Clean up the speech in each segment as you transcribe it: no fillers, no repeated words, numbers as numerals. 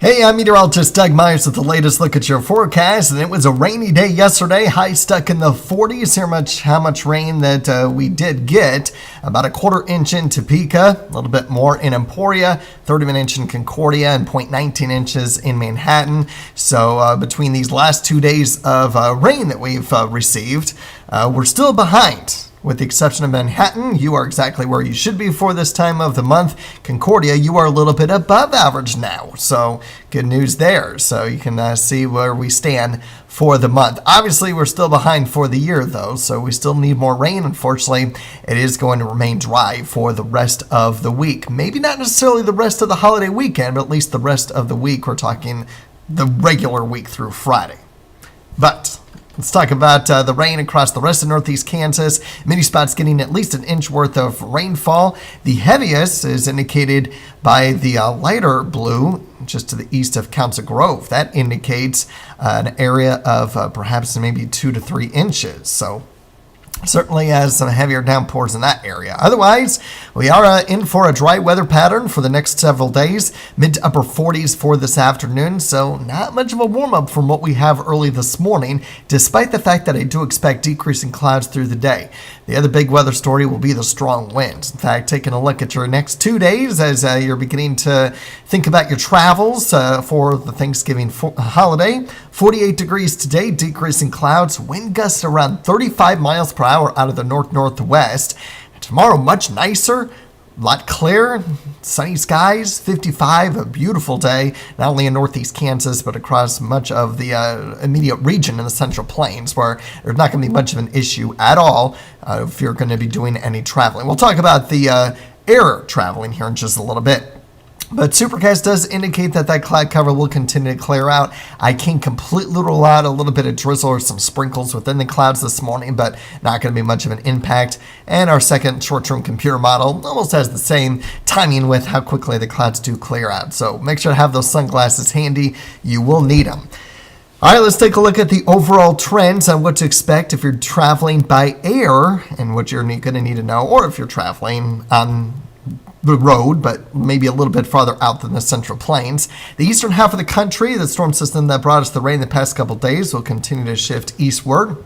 Hey, I'm meteorologist Doug Myers with the latest look at your forecast, and it was a rainy day yesterday, high stuck in the 40s. How much rain that we did get, about a quarter-inch in Topeka, a little bit more in Emporia, 31-inch in Concordia, and 0.19 inches in Manhattan. So between these last 2 days of rain that we've received, we're still behind. With the exception of Manhattan, you are exactly where you should be for this time of the month. Concordia, you are a little bit above average now, so good news there. So you can see where we stand for the month. Obviously, we're still behind for the year, though, so we still need more rain. Unfortunately, it is going to remain dry for the rest of the week. Maybe not necessarily the rest of the holiday weekend, but at least the rest of the week. We're talking the regular week through Friday. But let's talk about the rain across the rest of northeast Kansas. Many spots getting at least an inch worth of rainfall. The heaviest is indicated by the lighter blue just to the east of Council Grove. That indicates an area of perhaps maybe 2 to 3 inches. So certainly has some heavier downpours in that area. Otherwise, we are in for a dry weather pattern for the next several days. Mid to upper 40s for this afternoon, so not much of a warm-up from what we have early this morning, despite the fact that I do expect decreasing clouds through the day. The other big weather story will be the strong winds. In fact, taking a look at your next 2 days as you're beginning to think about your travels for the Thanksgiving holiday. 48 degrees today, decreasing clouds, wind gusts around 35 miles per hour out of the north-northwest. Tomorrow, much nicer, a lot clearer, sunny skies, 55, a beautiful day, not only in northeast Kansas, but across much of the immediate region in the Central Plains, where there's not going to be much of an issue at all if you're going to be doing any traveling. We'll talk about the air traveling here in just a little bit. But Supercast does indicate that cloud cover will continue to clear out. I can completely rule out a little bit of drizzle or some sprinkles within the clouds this morning, but not going to be much of an impact. And our second short-term computer model almost has the same timing with how quickly the clouds do clear out. So make sure to have those sunglasses handy. You will need them. All right, let's take a look at the overall trends on what to expect if you're traveling by air and what you're going to need to know, or if you're traveling on the road, but maybe a little bit farther out than the Central Plains. The eastern half of the country, the storm system that brought us the rain the past couple days, will continue to shift eastward,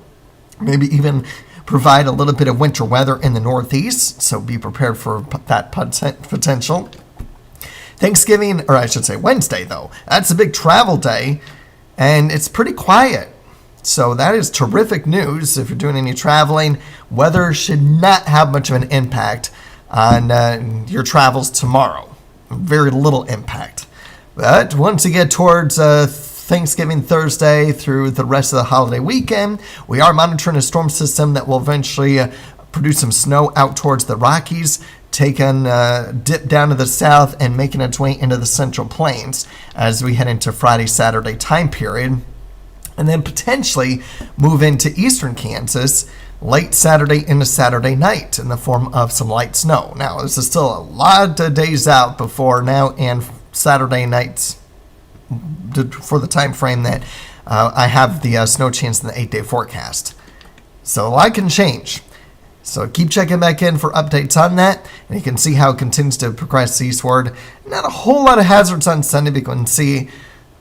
maybe even provide a little bit of winter weather in the northeast, so be prepared for that potential. Thanksgiving, or I should say Wednesday, though, that's a big travel day, and it's pretty quiet. So that is terrific news if you're doing any traveling. Weather should not have much of an impact on your travels tomorrow. Very little impact. But once you get towards Thanksgiving Thursday through the rest of the holiday weekend, we are monitoring a storm system that will eventually produce some snow out towards the Rockies, dip down to the south and making its way into the Central Plains as we head into Friday, Saturday time period, and then potentially move into eastern Kansas late Saturday into Saturday night in the form of some light snow. Now, this is still a lot of days out before now and Saturday nights for the time frame that I have the snow chance in the 8-day forecast. So a lot can change. So keep checking back in for updates on that, and you can see how it continues to progress eastward. Not a whole lot of hazards on Sunday, but you can see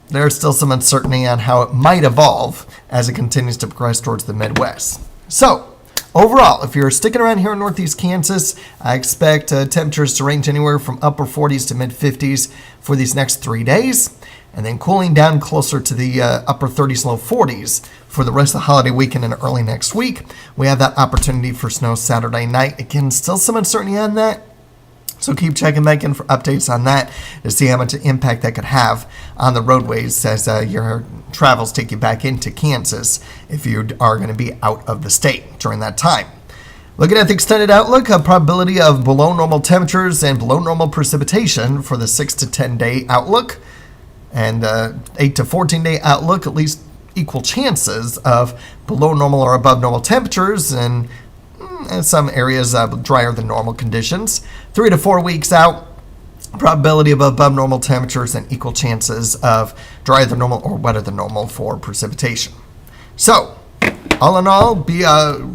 there's still some uncertainty on how it might evolve as it continues to progress towards the Midwest. So, overall, if you're sticking around here in northeast Kansas, I expect temperatures to range anywhere from upper 40s to mid 50s for these next 3 days, and then cooling down closer to the upper 30s, low 40s for the rest of the holiday weekend and early next week. We have that opportunity for snow Saturday night. Again, still some uncertainty on that. So keep checking back in for updates on that to see how much impact that could have on the roadways as your travels take you back into Kansas if you are going to be out of the state during that time. Looking at the extended outlook, a probability of below normal temperatures and below normal precipitation for the 6 to 10 day outlook, and 8 to 14 day outlook, at least equal chances of below normal or above normal temperatures, and in some areas drier than normal conditions. 3 to 4 weeks out, probability of above normal temperatures and equal chances of drier than normal or wetter than normal for precipitation. So, all in all, be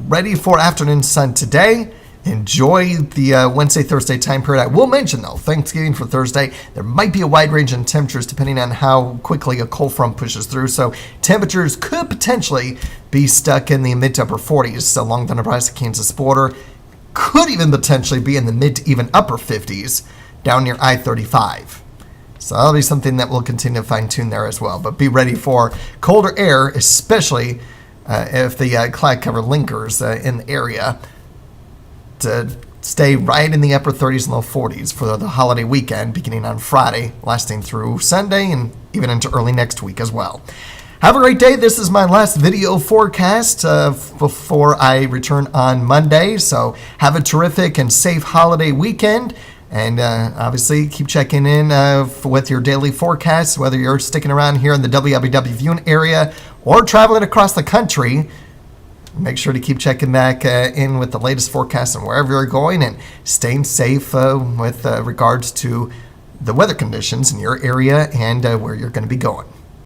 ready for afternoon sun today. enjoy the Wednesday, Thursday time period. I will mention, though, Thanksgiving for Thursday, there might be a wide range in temperatures depending on how quickly a cold front pushes through. So temperatures could potentially be stuck in the mid to upper 40s along the Nebraska-Kansas border. Could even potentially be in the mid to even upper 50s down near I-35. So that'll be something that we'll continue to fine-tune there as well. But be ready for colder air, especially if the cloud cover lingers in the area, to stay right in the upper 30s and low 40s for the holiday weekend, beginning on Friday, lasting through Sunday and even into early next week as well. Have a great day. This is my last video forecast before I return on Monday. So have a terrific and safe holiday weekend. And obviously, keep checking in with your daily forecasts, whether you're sticking around here in the WIBW viewing area or traveling across the country. Make sure to keep checking back in with the latest forecast and wherever you're going, and staying safe with regards to the weather conditions in your area and where you're going to be going.